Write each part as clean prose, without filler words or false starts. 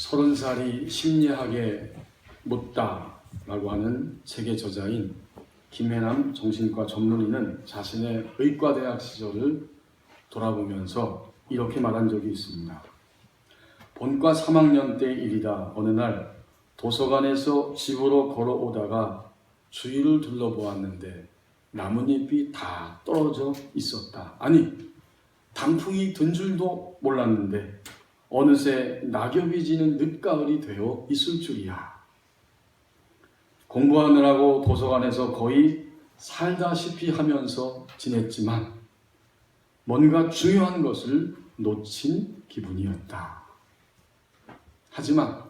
30살이 심리학에 묻다라고 하는 책의 저자인 김혜남 정신과 전문의는 자신의 의과대학 시절을 돌아보면서 이렇게 말한 적이 있습니다. 본과 3학년 때 일이다. 어느 날 도서관에서 집으로 걸어오다가 주위를 둘러보았는데 나뭇잎이 다 떨어져 있었다. 아니, 단풍이 든 줄도 몰랐는데 어느새 낙엽이 지는 늦가을이 되어 있을 줄이야. 공부하느라고 도서관에서 거의 살다시피 하면서 지냈지만 뭔가 중요한 것을 놓친 기분이었다. 하지만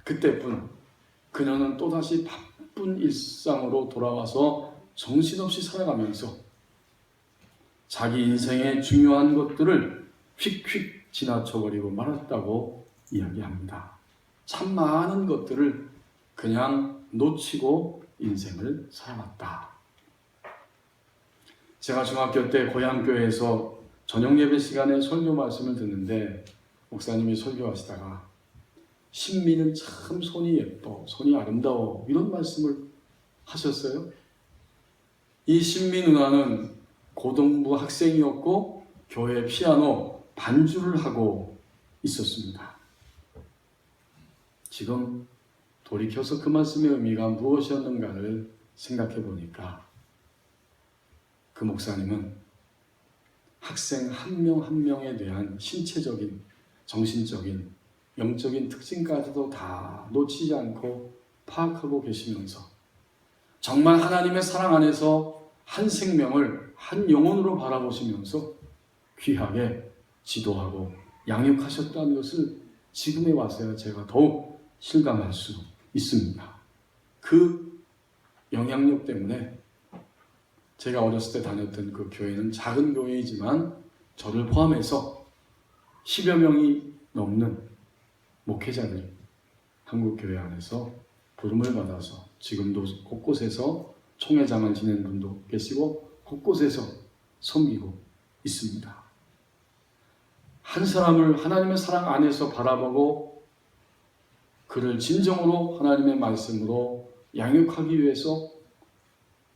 그때뿐 그녀는 또다시 바쁜 일상으로 돌아와서 정신없이 살아가면서 자기 인생의 중요한 것들을 휙휙 지나쳐버리고 말았다고 이야기합니다. 참 많은 것들을 그냥 놓치고 인생을 살아왔다. 제가 중학교 때 고향교회에서 저녁 예배 시간에 설교 말씀을 듣는데 목사님이 설교하시다가 신미는 참 손이 예뻐, 손이 아름다워 이런 말씀을 하셨어요. 이 신미 누나는 고등부 학생이었고 교회 피아노 반주를 하고 있었습니다. 지금 돌이켜서 그 말씀의 의미가 무엇이었는가를 생각해 보니까 그 목사님은 학생 한 명 한 명에 대한 신체적인, 정신적인, 영적인 특징까지도 다 놓치지 않고 파악하고 계시면서 정말 하나님의 사랑 안에서 한 생명을 한 영혼으로 바라보시면서 귀하게 지도하고 양육하셨다는 것을 지금에 와서야 제가 더욱 실감할 수 있습니다. 그 영향력 때문에 제가 어렸을 때 다녔던 그 교회는 작은 교회이지만 저를 포함해서 10여 명이 넘는 목회자들이 한국교회 안에서 부름을 받아서 지금도 곳곳에서 총회장을 지낸 분도 계시고 곳곳에서 섬기고 있습니다. 한 사람을 하나님의 사랑 안에서 바라보고 그를 진정으로 하나님의 말씀으로 양육하기 위해서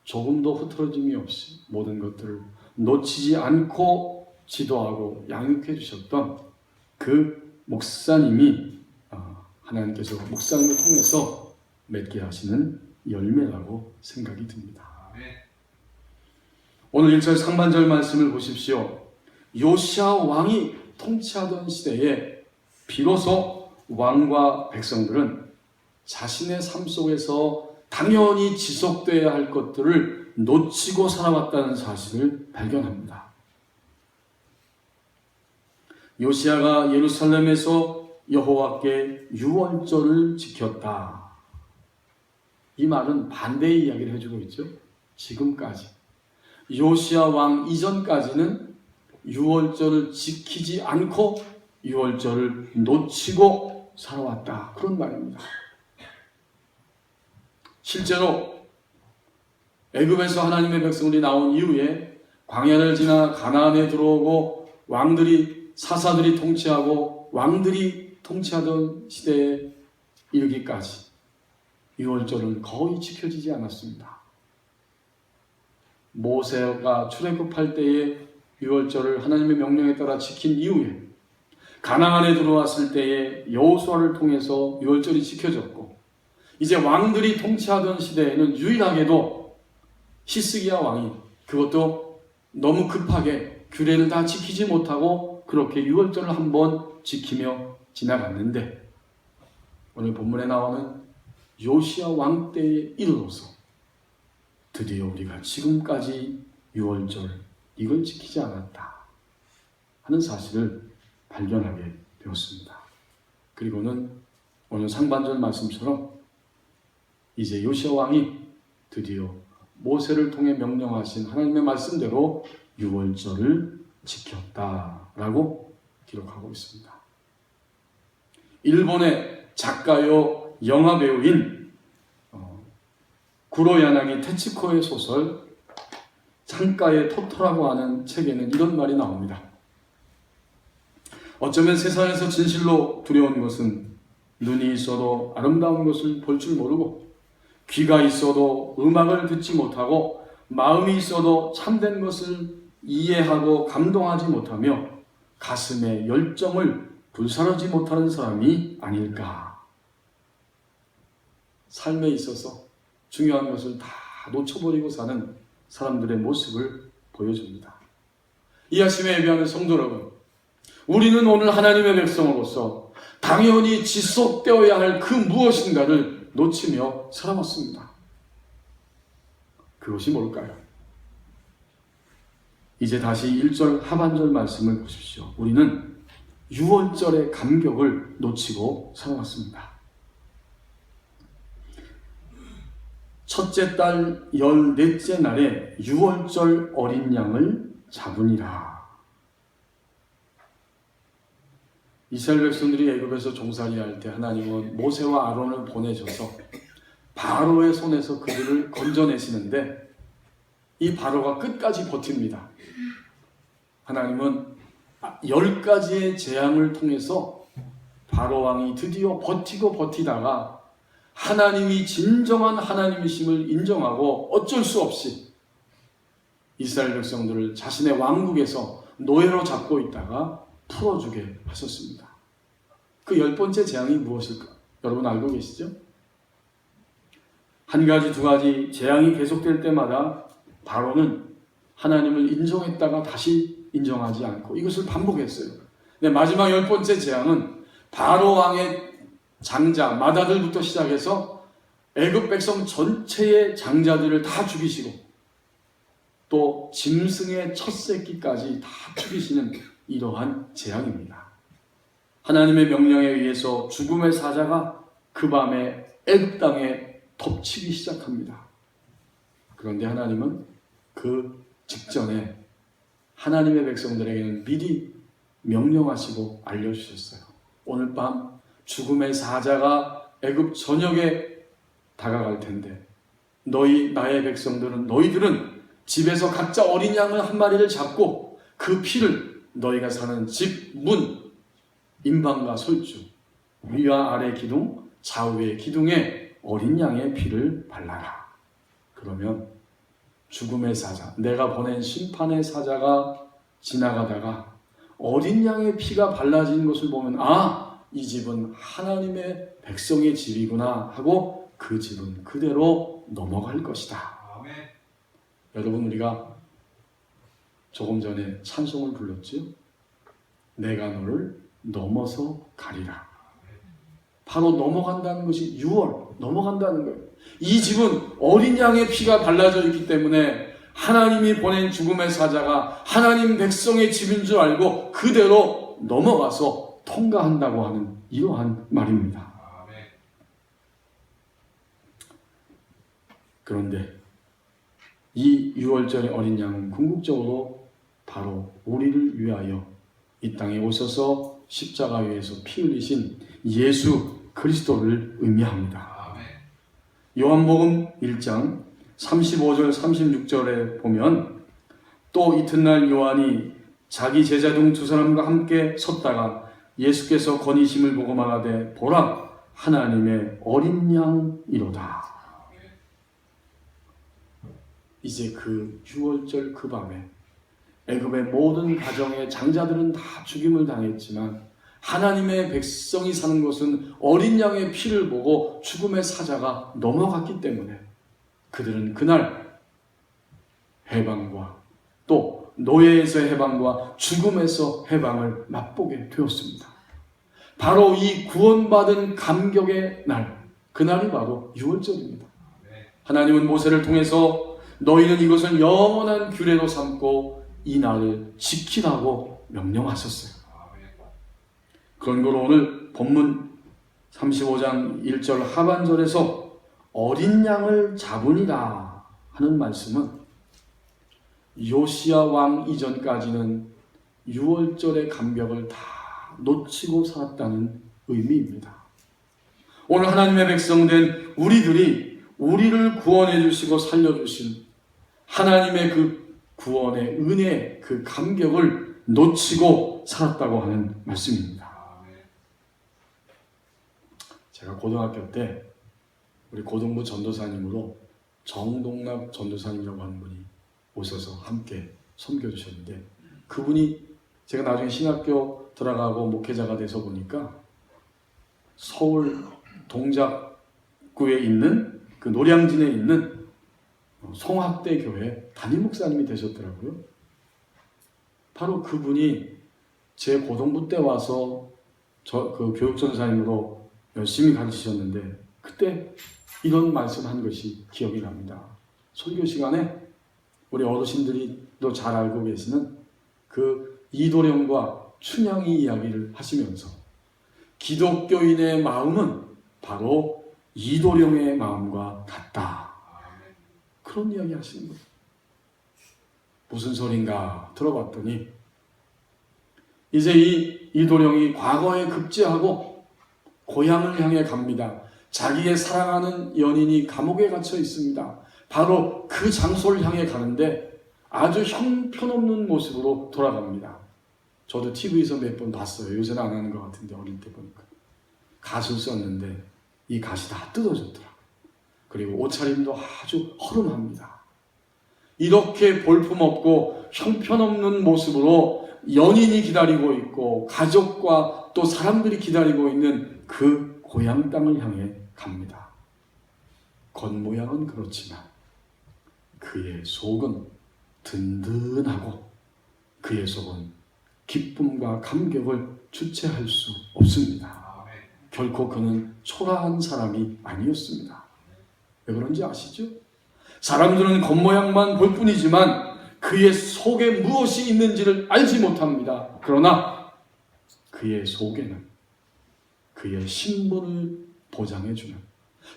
조금도 흐트러짐이 없이 모든 것들을 놓치지 않고 지도하고 양육해 주셨던 그 목사님이 하나님께서 목사님을 통해서 맺게 하시는 열매라고 생각이 듭니다. 오늘 1절 상반절 말씀을 보십시오. 요시야 왕이 통치하던 시대에 비로소 왕과 백성들은 자신의 삶 속에서 당연히 지속되어야 할 것들을 놓치고 살아왔다는 사실을 발견합니다. 요시야가 예루살렘에서 여호와께 유월절을 지켰다. 이 말은 반대의 이야기를 해주고 있죠. 지금까지. 요시야 왕 이전까지는 유월절을 지키지 않고 유월절을 놓치고 살아왔다. 그런 말입니다. 실제로 애굽에서 하나님의 백성들이 나온 이후에 광야를 지나 가나안에 들어오고 왕들이 사사들이 통치하고 왕들이 통치하던 시대에 이르기까지 유월절은 거의 지켜지지 않았습니다. 모세가 출애굽할 때에 유월절을 하나님의 명령에 따라 지킨 이후에 가나안에 들어왔을 때에 여호수아를 통해서 유월절이 지켜졌고 이제 왕들이 통치하던 시대에는 유일하게도 히스기야 왕이 그것도 너무 급하게 규례를 다 지키지 못하고 그렇게 유월절을 한번 지키며 지나갔는데 오늘 본문에 나오는 요시야 왕 때에 이르러서 드디어 우리가 지금까지 유월절 이걸 지키지 않았다 하는 사실을 발견하게 되었습니다. 그리고는 오늘 상반절 말씀처럼 이제 요시야 왕이 드디어 모세를 통해 명령하신 하나님의 말씀대로 유월절을 지켰다라고 기록하고 있습니다. 일본의 작가요 영화 배우인 구로야나기 테츠코의 소설 창가의 토토라고 하는 책에는 이런 말이 나옵니다. 어쩌면 세상에서 진실로 두려운 것은 눈이 있어도 아름다운 것을 볼 줄 모르고, 귀가 있어도 음악을 듣지 못하고, 마음이 있어도 참된 것을 이해하고 감동하지 못하며 가슴에 열정을 불사르지 못하는 사람이 아닐까. 삶에 있어서 중요한 것을 다 놓쳐버리고 사는 사람들의 모습을 보여줍니다. 이 아침에 예배하는 성도 여러분, 우리는 오늘 하나님의 백성으로서 당연히 지속되어야 할 그 무엇인가를 놓치며 살아왔습니다. 그것이 뭘까요? 이제 다시 1절 하반절 말씀을 보십시오. 우리는 유월절의 감격을 놓치고 살아왔습니다. 첫째 달 14째 날에 유월절 어린 양을 잡으니라. 이스라엘 백성들이 애굽에서 종살이할 때 하나님은 모세와 아론을 보내줘서 바로의 손에서 그들을 건져내시는데, 이 바로가 끝까지 버팁니다. 하나님은 10가지의 재앙을 통해서 바로 왕이 드디어 버티고 버티다가 하나님이 진정한 하나님이심을 인정하고 어쩔 수 없이 이스라엘 백성들을 자신의 왕국에서 노예로 잡고 있다가 풀어주게 하셨습니다. 그 10번째 재앙이 무엇일까? 여러분 알고 계시죠? 한 가지, 두 가지 재앙이 계속될 때마다 바로는 하나님을 인정했다가 다시 인정하지 않고 이것을 반복했어요. 근데 마지막 10번째 재앙은 바로 왕의 장자, 맏아들부터 시작해서 애굽 백성 전체의 장자들을 다 죽이시고 또 짐승의 첫 새끼까지 다 죽이시는 이러한 재앙입니다. 하나님의 명령에 의해서 죽음의 사자가 그 밤에 애굽 땅에 덮치기 시작합니다. 그런데 하나님은 그 직전에 하나님의 백성들에게는 미리 명령하시고 알려주셨어요. 오늘 밤 죽음의 사자가 애굽 전역에 다가갈 텐데 나의 백성들은, 너희들은 집에서 각자 어린 양을 한 마리를 잡고 그 피를 너희가 사는 집, 문, 임방과 솔주, 위와 아래 기둥, 좌우의 기둥에 어린 양의 피를 발라라. 그러면 죽음의 사자, 내가 보낸 심판의 사자가 지나가다가 어린 양의 피가 발라진 것을 보면 이 집은 하나님의 백성의 집이구나 하고 그 집은 그대로 넘어갈 것이다. 아멘. 여러분, 우리가 조금 전에 찬송을 불렀죠? 내가 너를 넘어서 가리라. 바로 넘어간다는 것이 6월, 넘어간다는 거예요. 이 집은 어린 양의 피가 발라져 있기 때문에 하나님이 보낸 죽음의 사자가 하나님 백성의 집인 줄 알고 그대로 넘어가서 통과한다고 하는 이러한 말입니다. 그런데 이 6월절의 어린 양은 궁극적으로 바로 우리를 위하여 이 땅에 오셔서 십자가 위에서 피 흘리신 예수 그리스도를 의미합니다. 요한복음 1장 35절 36절에 보면 또 이튿날 요한이 자기 제자 중 2사람과 함께 섰다가 예수께서 건의심을 보고 말하되 보라 하나님의 어린 양이로다. 이제 그 6월절 그 밤에 애굽의 모든 가정의 장자들은 다 죽임을 당했지만 하나님의 백성이 사는 곳은 어린 양의 피를 보고 죽음의 사자가 넘어갔기 때문에 그들은 그날 해방과 또 노예에서의 해방과 죽음에서 해방을 맛보게 되었습니다. 바로 이 구원받은 감격의 날, 그날이 바로 6월절입니다. 하나님은 모세를 통해서 너희는 이것을 영원한 규례로 삼고 이 날을 지키라고 명령하셨어요. 그런 걸로 오늘 본문 35장 1절 하반절에서 어린 양을 잡으니라 하는 말씀은 요시야 왕 이전까지는 6월절의 감격을 다 놓치고 살았다는 의미입니다. 오늘 하나님의 백성된 우리들이 우리를 구원해 주시고 살려주신 하나님의 그 구원의 은혜, 그 감격을 놓치고 살았다고 하는 말씀입니다. 제가 고등학교 때 우리 고등부 전도사님으로 정동락 전도사님이라고 하는 분이 오셔서 함께 섬겨주셨는데, 그분이 제가 나중에 신학교 들어가고 목회자가 돼서 보니까 서울 동작구에 있는 그 노량진에 있는 송학대 교회 담임 목사님이 되셨더라고요. 바로 그분이 제 고등부 때 와서 그 교육전사님으로 열심히 가르치셨는데, 그때 이런 말씀한 것이 기억이 납니다. 설교 시간에 우리 어르신들이 또 잘 알고 계시는 그 이도령과 춘향이 이야기를 하시면서, 기독교인의 마음은 바로 이도령의 마음과 같다, 그런 이야기 하시는 거예요. 무슨 소린가 들어봤더니, 이제 이 이도령이 과거에 급제하고 고향을 향해 갑니다. 자기의 사랑하는 연인이 감옥에 갇혀 있습니다. 바로 그 장소를 향해 가는데 아주 형편없는 모습으로 돌아갑니다. 저도 TV에서 몇 번 봤어요. 요새는 안 하는 것 같은데, 어릴 때 보니까. 갓을 썼는데 이 갓이 다 뜯어졌더라고요. 그리고 옷차림도 아주 허름합니다. 이렇게 볼품없고 형편없는 모습으로 연인이 기다리고 있고 가족과 또 사람들이 기다리고 있는 그 고향 땅을 향해 갑니다. 겉모양은 그렇지만 그의 속은 든든하고 그의 속은 기쁨과 감격을 주체할 수 없습니다. 결코 그는 초라한 사람이 아니었습니다. 왜 그런지 아시죠? 사람들은 겉모양만 볼 뿐이지만 그의 속에 무엇이 있는지를 알지 못합니다. 그러나 그의 속에는 그의 신분을 보장해주는,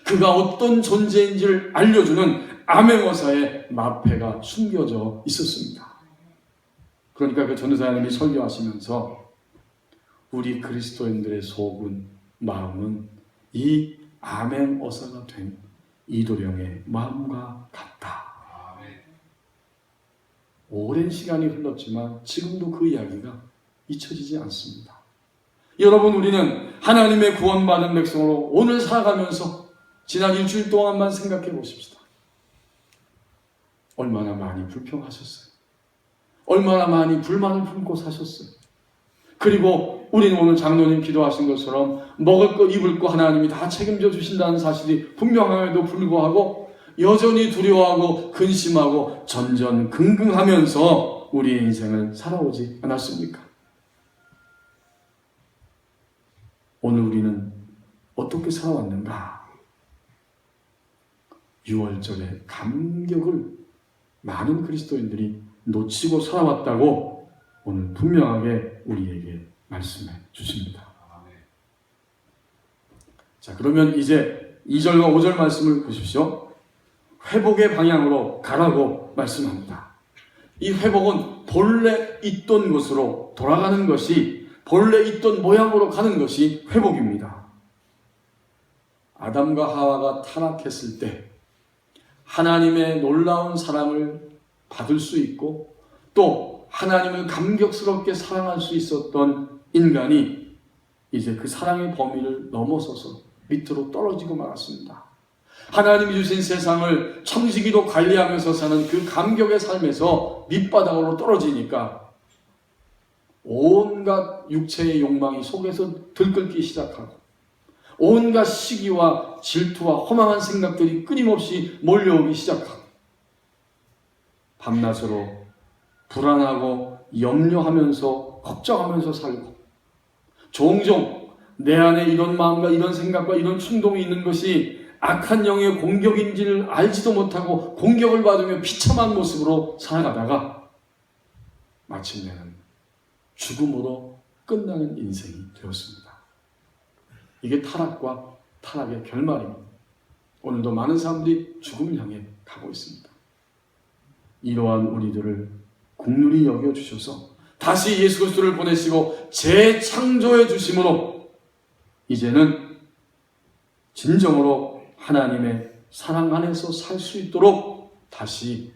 그가 어떤 존재인지를 알려주는 암행어사의 마패가 숨겨져 있었습니다. 그러니까 그 전도사님이 설교하시면서 우리 그리스도인들의 속은, 마음은 이 암행어사가 된 이도령의 마음과 같다. 오랜 시간이 흘렀지만 지금도 그 이야기가 잊혀지지 않습니다. 여러분, 우리는 하나님의 구원받은 백성으로 오늘 살아가면서 지난 일주일 동안만 생각해 보십시다. 얼마나 많이 불평하셨어요. 얼마나 많이 불만을 품고 사셨어요. 그리고 우리는 오늘 장로님 기도하신 것처럼 먹을 것 입을 것 하나님이 다 책임져 주신다는 사실이 분명함에도 불구하고 여전히 두려워하고 근심하고 전전긍긍하면서 우리의 인생을 살아오지 않았습니까? 오늘 우리는 어떻게 살아왔는가? 6월절의 감격을 많은 그리스도인들이 놓치고 살아왔다고 오늘 분명하게 우리에게 말씀해 주십니다. 자, 그러면 이제 2절과 5절 말씀을 보십시오. 회복의 방향으로 가라고 말씀합니다. 이 회복은 본래 있던 곳으로 돌아가는 것이, 본래 있던 모양으로 가는 것이 회복입니다. 아담과 하와가 타락했을 때 하나님의 놀라운 사랑을 받을 수 있고 또 하나님을 감격스럽게 사랑할 수 있었던 인간이 이제 그 사랑의 범위를 넘어서서 밑으로 떨어지고 말았습니다. 하나님이 주신 세상을 청지기로 관리하면서 사는 그 감격의 삶에서 밑바닥으로 떨어지니까 온갖 육체의 욕망이 속에서 들끓기 시작하고 온갖 시기와 질투와 허망한 생각들이 끊임없이 몰려오기 시작하고 밤낮으로 불안하고 염려하면서 걱정하면서 살고 종종 내 안에 이런 마음과 이런 생각과 이런 충동이 있는 것이 악한 영의 공격인지를 알지도 못하고 공격을 받으며 비참한 모습으로 살아가다가 마침내는 죽음으로 끝나는 인생이 되었습니다. 이게 타락과 타락의 결말입니다. 오늘도 많은 사람들이 죽음을 향해 가고 있습니다. 이러한 우리들을 긍휼히 여겨주셔서 다시 예수 그리스도를 보내시고 재창조해 주심으로 이제는 진정으로 하나님의 사랑 안에서 살 수 있도록 다시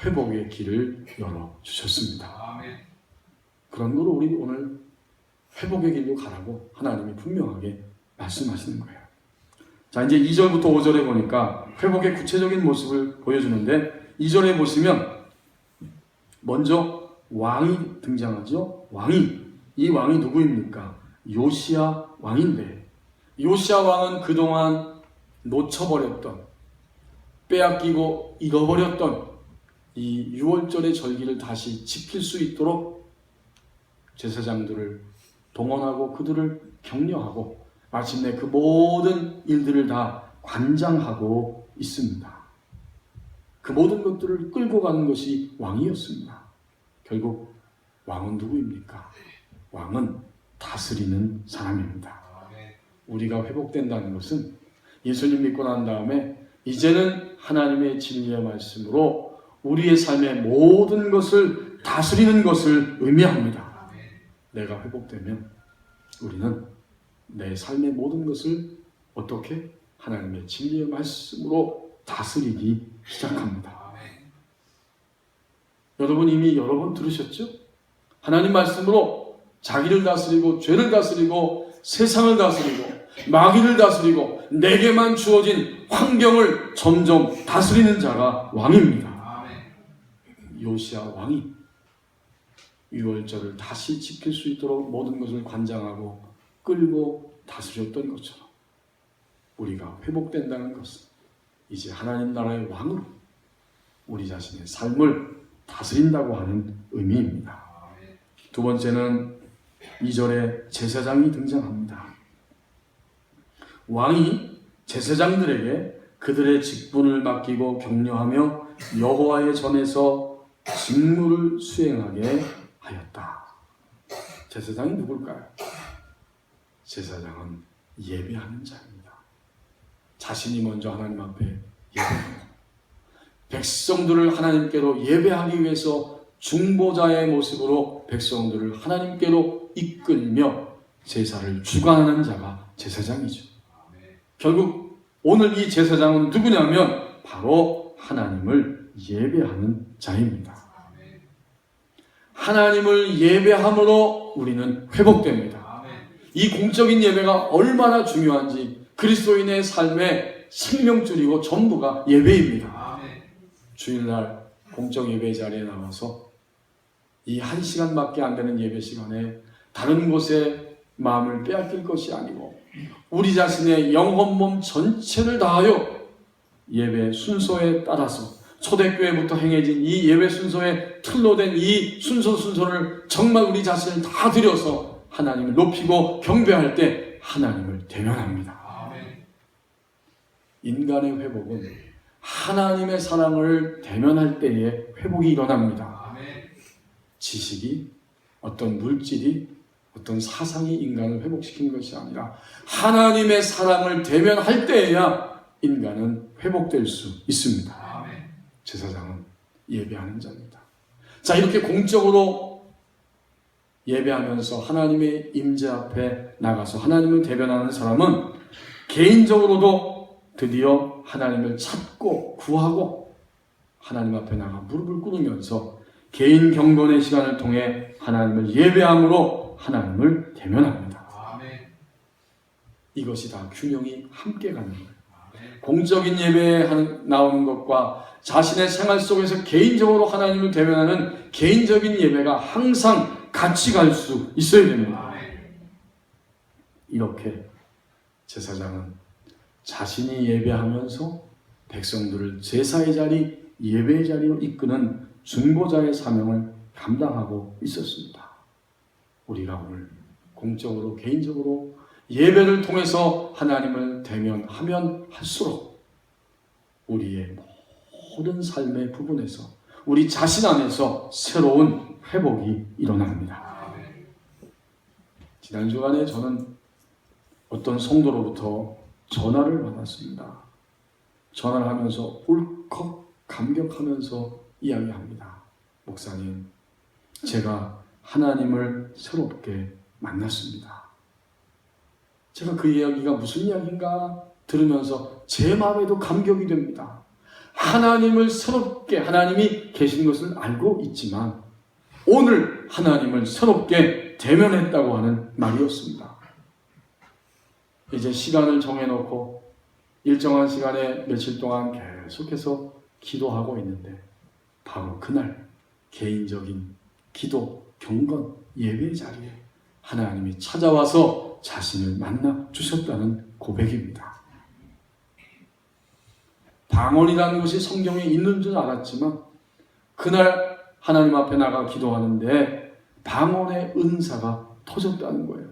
회복의 길을 열어주셨습니다. 그런 거로 우리 오늘 회복의 길로 가라고 하나님이 분명하게 말씀하시는 거예요. 자, 이제 2절부터 5절에 보니까 회복의 구체적인 모습을 보여주는데 2절에 보시면 먼저 왕이 등장하죠. 이 왕이 누구입니까? 요시야 왕인데, 요시야 왕은 그동안 놓쳐버렸던, 빼앗기고 잃어버렸던 이 유월절의 절기를 다시 지킬 수 있도록 제사장들을 동원하고 그들을 격려하고 마침내 그 모든 일들을 다 관장하고 있습니다. 그 모든 것들을 끌고 가는 것이 왕이었습니다. 결국 왕은 누구입니까? 왕은 다스리는 사람입니다. 우리가 회복된다는 것은 예수님 믿고 난 다음에 이제는 하나님의 진리의 말씀으로 우리의 삶의 모든 것을 다스리는 것을 의미합니다. 내가 회복되면 우리는 내 삶의 모든 것을 어떻게? 하나님의 진리의 말씀으로 다스리기 시작합니다. 여러분 이미 여러 번 들으셨죠? 하나님 말씀으로 자기를 다스리고 죄를 다스리고 세상을 다스리고 마귀를 다스리고 내게만 주어진 환경을 점점 다스리는 자가 왕입니다. 요시야 왕이 유월절을 다시 지킬 수 있도록 모든 것을 관장하고 끌고 다스렸던 것처럼 우리가 회복된다는 것은 이제 하나님 나라의 왕으로 우리 자신의 삶을 다스린다고 하는 의미입니다. 두 번째는 2절에 제사장이 등장합니다. 왕이 제사장들에게 그들의 직분을 맡기고 격려하며 여호와의 전에서 직무를 수행하게 하였다. 제사장이 누굴까요? 제사장은 예배하는 자입니다. 자신이 먼저 하나님 앞에 예배합니다. 백성들을 하나님께로 예배하기 위해서 중보자의 모습으로 백성들을 하나님께로 이끌며 제사를 주관하는 자가 제사장이죠. 결국 오늘 이 제사장은 누구냐면 바로 하나님을 예배하는 자입니다. 하나님을 예배함으로 우리는 회복됩니다. 이 공적인 예배가 얼마나 중요한지 그리스도인의 삶의 생명줄이고 전부가 예배입니다. 주일날 공적 예배 자리에 나와서 이 1시간밖에 안 되는 예배 시간에 다른 곳에 마음을 빼앗길 것이 아니고 우리 자신의 영혼 몸 전체를 다하여 예배 순서에 따라서 초대교회부터 행해진 이 예배 순서의 틀로 된 이 순서를 정말 우리 자신을 다 들여서 하나님을 높이고 경배할 때 하나님을 대면합니다. 인간의 회복은 하나님의 사랑을 대면할 때에 회복이 일어납니다. 지식이, 어떤 물질이, 어떤 사상이 인간을 회복시키는 것이 아니라 하나님의 사랑을 대면할 때에야 인간은 회복될 수 있습니다. 제사장은 예배하는 자입니다. 자, 이렇게 공적으로 예배하면서 하나님의 임재 앞에 나가서 하나님을 대변하는 사람은 개인적으로도 드디어 하나님을 찾고 구하고 하나님 앞에 나가 무릎을 꿇으면서 개인 경건의 시간을 통해 하나님을 예배함으로 하나님을 대면합니다. 이것이 다 균형이 함께 가는 거예요. 공적인 예배에 나오는 것과 자신의 생활 속에서 개인적으로 하나님을 대면하는 개인적인 예배가 항상 같이 갈 수 있어야 됩니다. 이렇게 제사장은 자신이 예배하면서 백성들을 제사의 자리, 예배의 자리로 이끄는 중보자의 사명을 감당하고 있었습니다. 우리가 오늘 공적으로 개인적으로 예배를 통해서 하나님을 대면하면 할수록 우리의 모든 삶의 부분에서 우리 자신 안에서 새로운 회복이 일어납니다. 지난 주간에 저는 어떤 성도로부터 전화를 받았습니다. 전화를 하면서 울컥 감격하면서 이야기합니다. 목사님, 제가 하나님을 새롭게 만났습니다. 제가 그 이야기가 무슨 이야기인가 들으면서 제 마음에도 감격이 됩니다. 하나님을 새롭게, 하나님이 계신 것을 알고 있지만 오늘 하나님을 새롭게 대면했다고 하는 말이었습니다. 이제 시간을 정해놓고 일정한 시간에 며칠 동안 계속해서 기도하고 있는데 바로 그날 개인적인 기도, 경건, 예배 자리에 하나님이 찾아와서 자신을 만나 주셨다는 고백입니다. 방언이라는 것이 성경에 있는 줄 알았지만 그날 하나님 앞에 나가 기도하는데 방언의 은사가 터졌다는 거예요.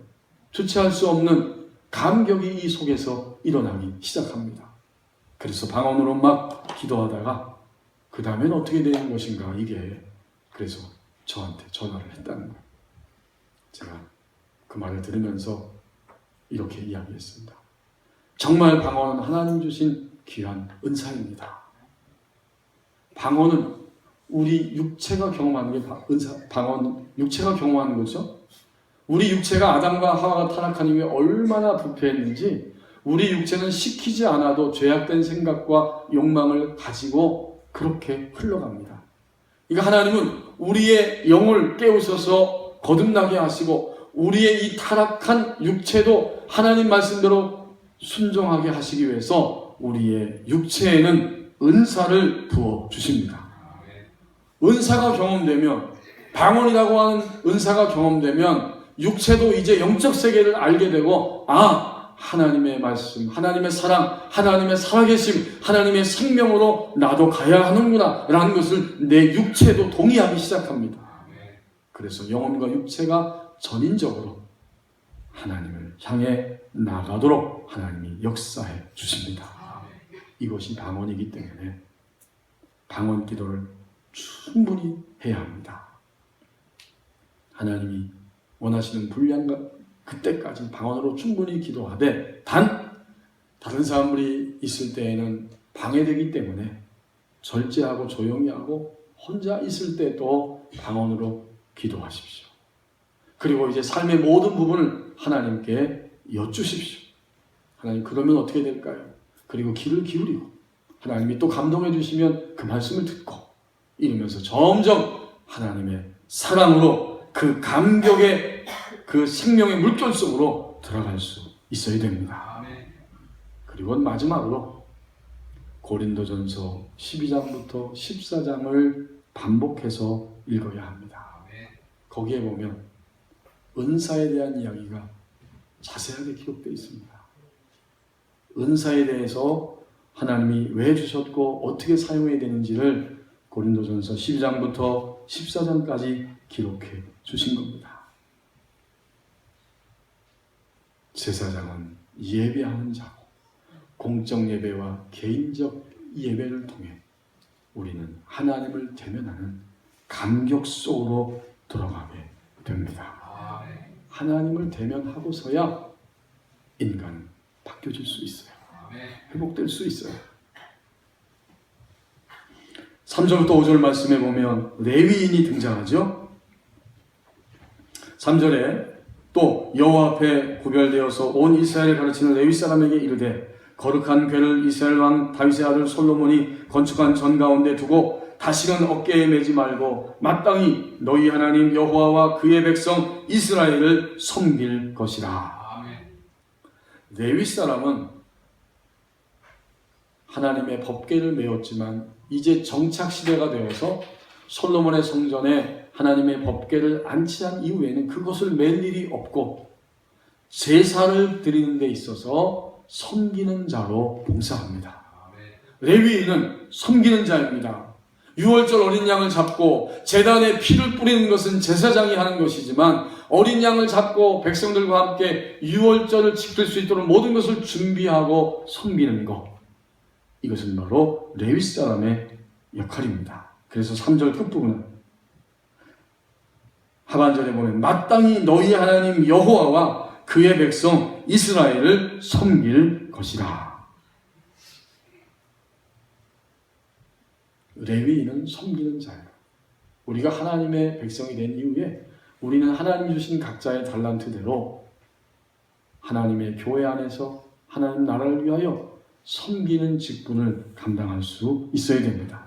주체할 수 없는 감격이 이 속에서 일어나기 시작합니다. 그래서 방언으로 막 기도하다가 그 다음엔 어떻게 되는 것인가, 이게 그래서 저한테 전화를 했다는 거예요. 제가 그 말을 들으면서 이렇게 이야기했습니다. 정말 방언은 하나님 주신 귀한 은사입니다. 방언은 우리 육체가 경험하는 게 방언은 육체가 경험하는 거죠. 우리 육체가 아담과 하와가 타락한 이후에 얼마나 부패했는지 우리 육체는 시키지 않아도 죄악된 생각과 욕망을 가지고 그렇게 흘러갑니다. 그러니까 하나님은 우리의 영을 깨우셔서 거듭나게 하시고 우리의 이 타락한 육체도 하나님 말씀대로 순종하게 하시기 위해서 우리의 육체에는 은사를 부어 주십니다. 은사가 경험되면, 방언이라고 하는 은사가 경험되면 육체도 이제 영적 세계를 알게 되고, 하나님의 말씀, 하나님의 사랑, 하나님의 살아계심, 하나님의 생명으로 나도 가야 하는구나 라는 것을 내 육체도 동의하기 시작합니다. 그래서 영혼과 육체가 전인적으로 하나님을 향해 나가도록 하나님이 역사해 주십니다. 이것이 방언이기 때문에 방언 기도를 충분히 해야 합니다. 하나님이 원하시는 분량과 그때까지 방언으로 충분히 기도하되, 다른 사람들이 있을 때에는 방해되기 때문에 절제하고 조용히 하고 혼자 있을 때도 방언으로 기도하십시오. 그리고 이제 삶의 모든 부분을 하나님께 여쭈십시오. 하나님, 그러면 어떻게 될까요? 그리고 귀를 기울이고 하나님이 또 감동해 주시면 그 말씀을 듣고, 이러면서 점점 하나님의 사랑으로 그 감격의 그 생명의 물결 속으로 들어갈 수 있어야 됩니다. 그리고 마지막으로 고린도전서 12장부터 14장을 반복해서 읽어야 합니다. 거기에 보면 은사에 대한 이야기가 자세하게 기록되어 있습니다. 은사에 대해서 하나님이 왜 주셨고 어떻게 사용해야 되는지를 고린도전서 12장부터 14장까지 기록해 주신 겁니다. 제사장은 예배하는 자고, 공적 예배와 개인적 예배를 통해 우리는 하나님을 대면하는 감격 속으로 들어가게 됩니다. 하나님을 대면하고서야 인간 바뀌어질 수 있어요. 회복될 수 있어요. 3절부터 5절 말씀에 보면 레위인이 등장하죠. 3절에 또 여호와 앞에 구별되어서 온 이스라엘을 가르치는 레위 사람에게 이르되, 거룩한 궤를 이스라엘 왕 다윗의 아들 솔로몬이 건축한 전 가운데 두고 다시는 어깨에 매지 말고 마땅히 너희 하나님 여호와와 그의 백성 이스라엘을 섬길 것이라. 레위 사람은 하나님의 법궤를 메웠지만 이제 정착 시대가 되어서 솔로몬의 성전에 하나님의 법궤를 안치한 이후에는 그것을 맬 일이 없고 제사를 드리는 데 있어서 섬기는 자로 봉사합니다. 레위인은 섬기는 자입니다. 유월절 어린 양을 잡고 제단에 피를 뿌리는 것은 제사장이 하는 것이지만, 어린 양을 잡고 백성들과 함께 유월절을 지킬 수 있도록 모든 것을 준비하고 섬기는 것, 이것은 바로 레위 사람의 역할입니다. 그래서 3절 끝부분은 하반절에 보면 마땅히 너희 하나님 여호와와 그의 백성 이스라엘을 섬길 것이라. 레위인은 섬기는 자예요. 우리가 하나님의 백성이 된 이후에 우리는 하나님 주신 각자의 달란트대로 하나님의 교회 안에서 하나님 나라를 위하여 섬기는 직분을 감당할 수 있어야 됩니다.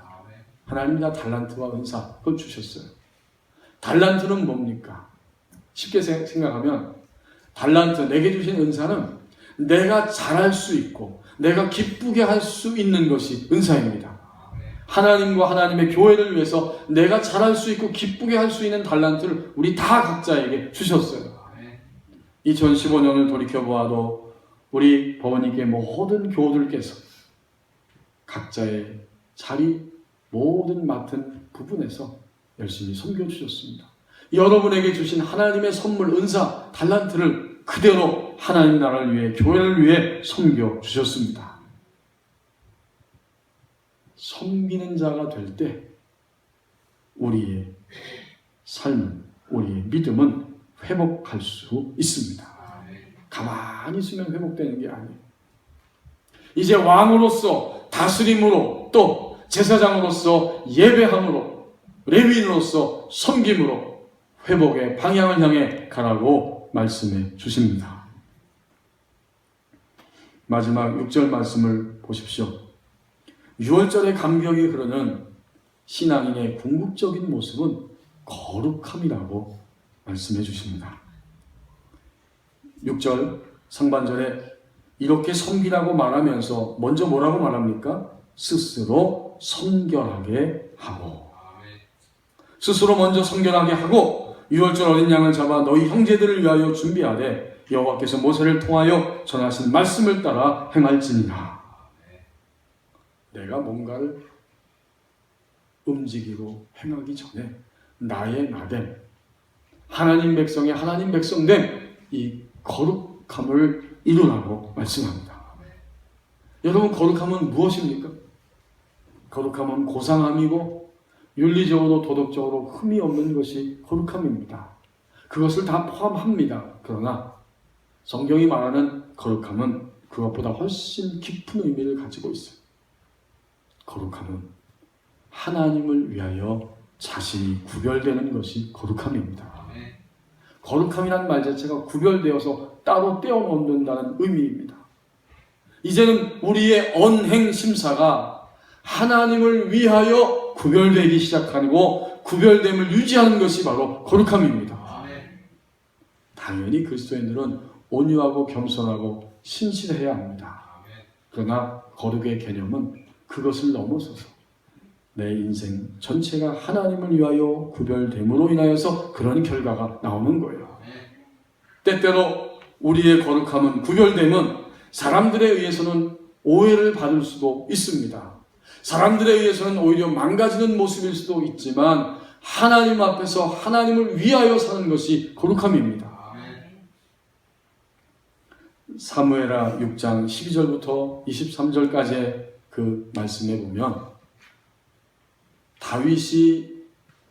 하나님이 다 달란트와 은사 그걸 주셨어요. 달란트는 뭡니까? 쉽게 생각하면 달란트, 내게 주신 은사는 내가 잘할 수 있고 내가 기쁘게 할 수 있는 것이 은사입니다. 하나님과 하나님의 교회를 위해서 내가 잘할 수 있고 기쁘게 할 수 있는 달란트를 우리 다 각자에게 주셨어요. 2015년을 돌이켜보아도 우리 버원님께 모든 교우들께서 각자의 자리 모든 맡은 부분에서 열심히 섬겨주셨습니다. 여러분에게 주신 하나님의 선물, 은사, 달란트를 그대로 하나님 나라를 위해, 교회를 위해 섬겨주셨습니다. 섬기는 자가 될 때 우리의 삶은, 우리의 믿음은 회복할 수 있습니다. 가만히 있으면 회복되는 게 아니에요. 이제 왕으로서, 다스림으로, 또 제사장으로서 예배함으로, 레위인으로서 섬김으로 회복의 방향을 향해 가라고 말씀해 주십니다. 마지막 6절 말씀을 보십시오. 6월절의 감격이 흐르는 신앙인의 궁극적인 모습은 거룩함이라고 말씀해 주십니다. 6절 상반절에 이렇게 섬기라고 말하면서 먼저 뭐라고 말합니까? 스스로 성결하게 하고, 스스로 먼저 성결하게 하고 6월절 어린 양을 잡아 너희 형제들을 위하여 준비하되 여호와께서 모세를 통하여 전하신 말씀을 따라 행할지니라. 내가 뭔가를 움직이고 행하기 전에 나의 나됨, 하나님 백성의 하나님 백성됨, 이 거룩함을 이루라고 말씀합니다. 여러분, 거룩함은 무엇입니까? 거룩함은 고상함이고 윤리적으로 도덕적으로 흠이 없는 것이 거룩함입니다. 그것을 다 포함합니다. 그러나 성경이 말하는 거룩함은 그것보다 훨씬 깊은 의미를 가지고 있어요. 거룩함은 하나님을 위하여 자신이 구별되는 것이 거룩함입니다. 거룩함이라는 말 자체가 구별되어서 따로 떼어놓는다는 의미입니다. 이제는 우리의 언행 심사가 하나님을 위하여 구별되기 시작하고 구별됨을 유지하는 것이 바로 거룩함입니다. 당연히 그리스도인들은 온유하고 겸손하고 신실해야 합니다. 그러나 거룩의 개념은 그것을 넘어서서 내 인생 전체가 하나님을 위하여 구별됨으로 인하여서 그런 결과가 나오는 거예요. 때때로 우리의 거룩함은, 구별됨은 사람들에 의해서는 오해를 받을 수도 있습니다. 사람들에 의해서는 오히려 망가지는 모습일 수도 있지만 하나님 앞에서 하나님을 위하여 사는 것이 거룩함입니다. 사무엘하 6장 12절부터 23절까지의 그 말씀에 보면 다윗이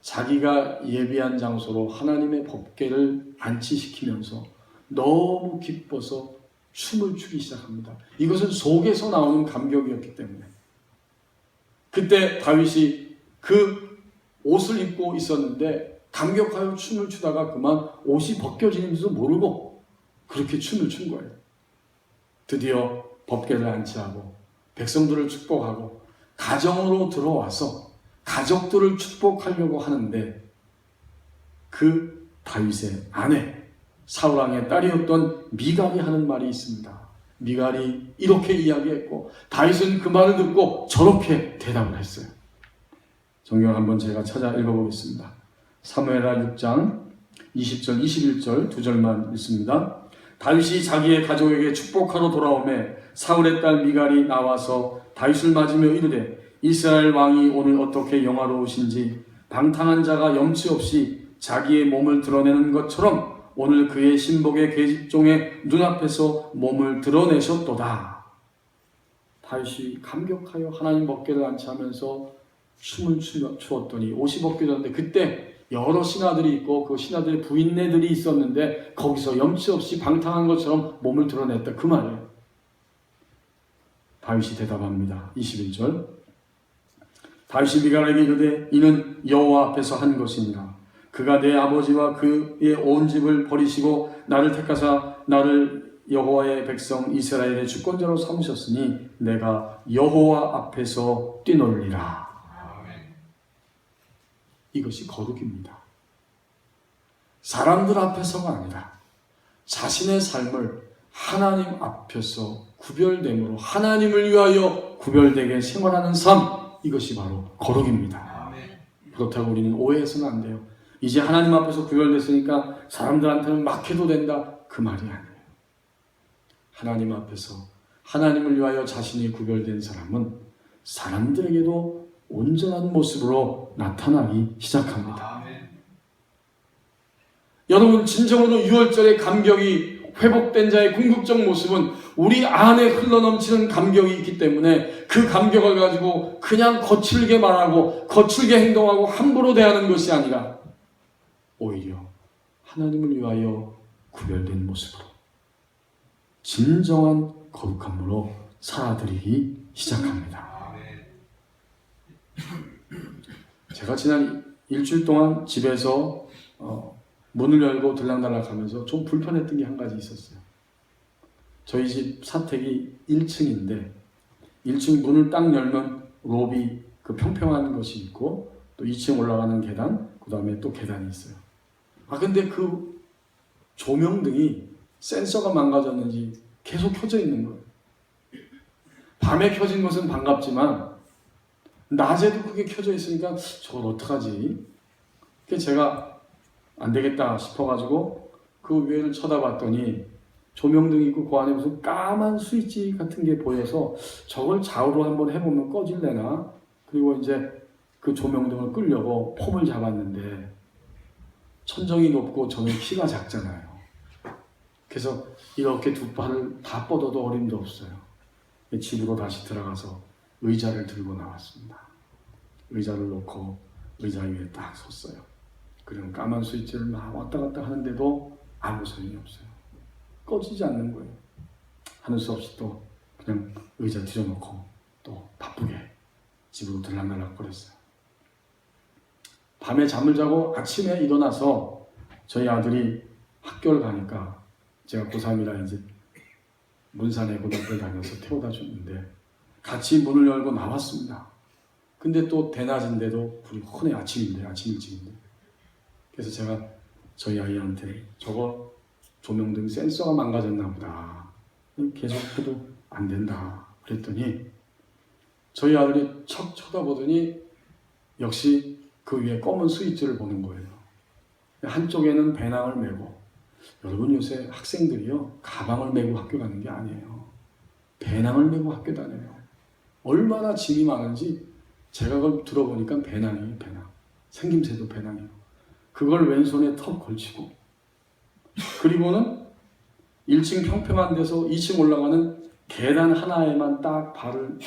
자기가 예비한 장소로 하나님의 법궤를 안치시키면서 너무 기뻐서 춤을 추기 시작합니다. 이것은 속에서 나오는 감격이었기 때문에 그때 다윗이 그 옷을 입고 있었는데 감격하여 춤을 추다가 그만 옷이 벗겨지는지도 모르고 그렇게 춤을 춘 거예요. 드디어 법궤를 안치하고 백성들을 축복하고 가정으로 들어와서 가족들을 축복하려고 하는데 그 다윗의 아내 사울왕의 딸이었던 미갈이 하는 말이 있습니다. 미갈이 이렇게 이야기했고 다윗은 그 말을 듣고 저렇게 대답을 했어요. 성경을 한번 제가 찾아 읽어보겠습니다. 사무엘하 6장 20절 21절 두 절만 읽습니다. 다윗이 자기의 가족에게 축복하러 돌아오매 사울의 딸 미갈이 나와서 다윗을 맞으며 이르되 이스라엘 왕이 오늘 어떻게 영화로우신지 방탕한 자가 염치 없이 자기의 몸을 드러내는 것처럼 오늘 그의 신복의 계집종의 눈앞에서 몸을 드러내셨도다. 다윗이 감격하여 하나님 법궤를 안치하면서 춤을 추었더니 옷이 벗겨졌는데 그때 여러 신하들이 있고 그 신하들의 부인네들이 있었는데 거기서 염치 없이 방탕한 것처럼 몸을 드러냈다. 그 말이에요. 다윗이 대답합니다. 21절 다윗이 미갈에게 이르되 이는 여호와 앞에서 한 것이니라. 그가 내 아버지와 그의 온 집을 버리시고 나를 택하사 나를 여호와의 백성 이스라엘의 주권자로 삼으셨으니 내가 여호와 앞에서 뛰놀리라. 이것이 거룩입니다. 사람들 앞에서가 아니라 자신의 삶을 하나님 앞에서 구별됨으로 하나님을 위하여 구별되게 생활하는 삶, 이것이 바로 거룩입니다. 그렇다고 우리는 오해해서는 안 돼요. 이제 하나님 앞에서 구별됐으니까 사람들한테는 막 해도 된다, 그 말이 아니에요. 하나님 앞에서 하나님을 위하여 자신이 구별된 사람은 사람들에게도 온전한 모습으로 나타나기 시작합니다. 여러분, 진정으로 유월절의 감격이 회복된 자의 궁극적 모습은 우리 안에 흘러넘치는 감격이 있기 때문에 그 감격을 가지고 그냥 거칠게 말하고 거칠게 행동하고 함부로 대하는 것이 아니라 오히려 하나님을 위하여 구별된 모습으로 진정한 거룩함으로 살아드리기 시작합니다. 제가 지난 일주일 동안 집에서 문을 열고 들락날락 하면서 좀 불편했던 게 한 가지 있었어요. 저희 집 사택이 1층인데 1층 문을 딱 열면 로비, 그 평평한 것이 있고 또 2층 올라가는 계단, 그 다음에 또 계단이 있어요. 근데 그 조명등이 센서가 망가졌는지 계속 켜져 있는 거예요. 밤에 켜진 것은 반갑지만 낮에도 그게 켜져 있으니까 저걸 어떡하지? 그래서 제가 안 되겠다 싶어가지고 그 위에를 쳐다봤더니 조명등이 있고 그 안에 무슨 까만 스위치 같은 게 보여서 저걸 좌우로 한번 해보면 꺼질래나? 그리고 이제 그 조명등을 끄려고 폼을 잡았는데 천정이 높고 저는 키가 작잖아요. 그래서 이렇게 두 팔을 다 뻗어도 어림도 없어요. 집으로 다시 들어가서 의자를 들고 나왔습니다. 의자를 놓고 의자 위에 딱 섰어요. 그리고 까만 스위치를 막 왔다 갔다 하는데도 아무 소용이 없어요. 꺼지지 않는 거예요. 하는 수 없이 또 그냥 의자 뒤져놓고 또 바쁘게 집으로 들락날락 거렸어요. 밤에 잠을 자고 아침에 일어나서 저희 아들이 학교를 가니까 제가 고3이라 이제 문산에 고등학교를 다녀서 태워다 줬는데 같이 문을 열고 나왔습니다. 근데 또 대낮인데도 불이 훤히 아침 일찍인데 그래서 제가 저희 아이한테 저거 조명등 센서가 망가졌나 보다. 계속해도 안 된다. 그랬더니 저희 아들이 척 쳐다보더니 역시 그 위에 검은 스위치를 보는 거예요. 한쪽에는 배낭을 메고, 여러분 요새 학생들이요 가방을 메고 학교 가는 게 아니에요. 배낭을 메고 학교 다녀요. 얼마나 짐이 많은지 제가 그걸 들어보니까 배낭이에요. 배낭. 생김새도 배낭이에요. 그걸 왼손에 턱 걸치고, 그리고는 1층 평평한 데서 2층 올라가는 계단 하나에만 딱 발을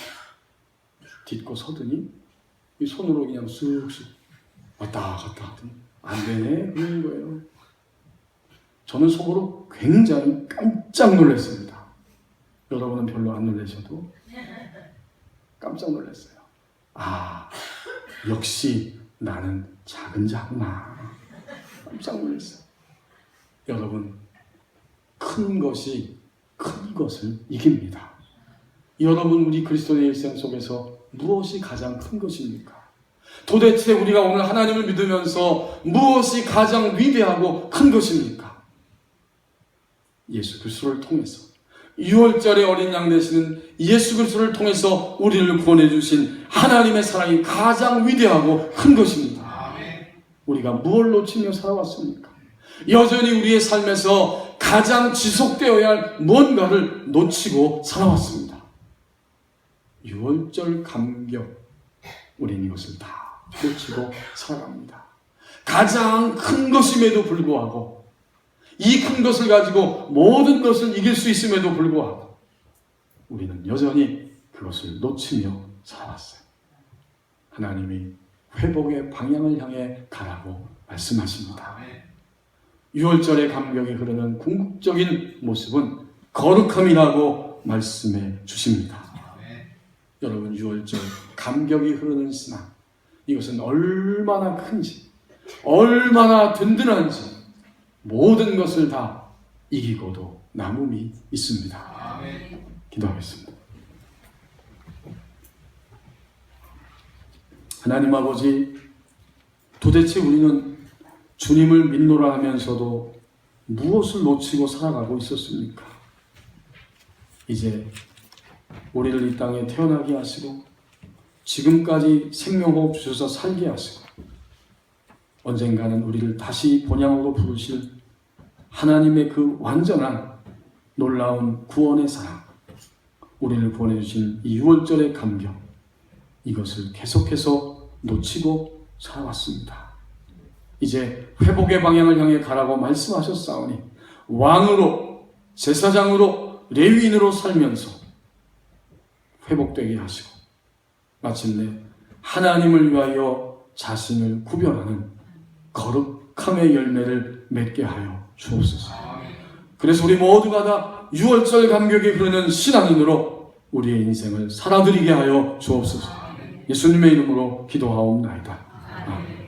딛고 서더니 이 손으로 그냥 쓱쓱 왔다 갔다 하더니 안 되네 그러는 거예요. 저는 속으로 굉장히 깜짝 놀랐습니다. 여러분은 별로 안 놀라셔도 깜짝 놀랐어요. 역시 나는 작은 자구나. 깜짝 놀랐어요. 여러분, 큰 것이 큰 것을 이깁니다. 여러분, 우리 그리스도의 일생 속에서 무엇이 가장 큰 것입니까? 도대체 우리가 오늘 하나님을 믿으면서 무엇이 가장 위대하고 큰 것입니까? 예수 그리스도를 통해서, 6월절에 어린 양 되시는 예수 그리스도를 통해서 우리를 구원해 주신 하나님의 사랑이 가장 위대하고 큰 것입니다. 우리가 무엇을 놓치며 살아왔습니까? 여전히 우리의 삶에서 가장 지속되어야 할 무언가를 놓치고 살아왔습니다. 6월절 감격, 우리는 이것을 다 놓치고 살아갑니다. 가장 큰 것임에도 불구하고, 이 큰 것을 가지고 모든 것을 이길 수 있음에도 불구하고 우리는 여전히 그것을 놓치며 살아왔어요. 하나님이 회복의 방향을 향해 가라고 말씀하십니다. 6월절의 감격이 흐르는 궁극적인 모습은 거룩함이라고 말씀해 주십니다. 여러분, 6월절 감격이 흐르는 신앙, 이것은 얼마나 큰지, 얼마나 든든한지 모든 것을 다 이기고도 남음이 있습니다. 기도하겠습니다. 하나님 아버지, 도대체 우리는 주님을 믿노라 하면서도 무엇을 놓치고 살아가고 있었습니까? 이제 우리를 이 땅에 태어나게 하시고 지금까지 생명호흡 주셔서 살게 하시고 언젠가는 우리를 다시 본향으로 부르실 하나님의 그 완전한 놀라운 구원의 사랑, 우리를 보내주신 이 6월절의 감격, 이것을 계속해서 놓치고 살아왔습니다. 이제 회복의 방향을 향해 가라고 말씀하셨사오니 왕으로, 제사장으로, 레위인으로 살면서 회복되게 하시고 마침내 하나님을 위하여 자신을 구별하는 거룩함의 열매를 맺게 하여 주옵소서. 그래서 우리 모두가 다 6월절 감격이 흐르는 신앙인으로 우리의 인생을 살아드리게 하여 주옵소서. 예수님의 이름으로 기도하옵나이다. 아멘.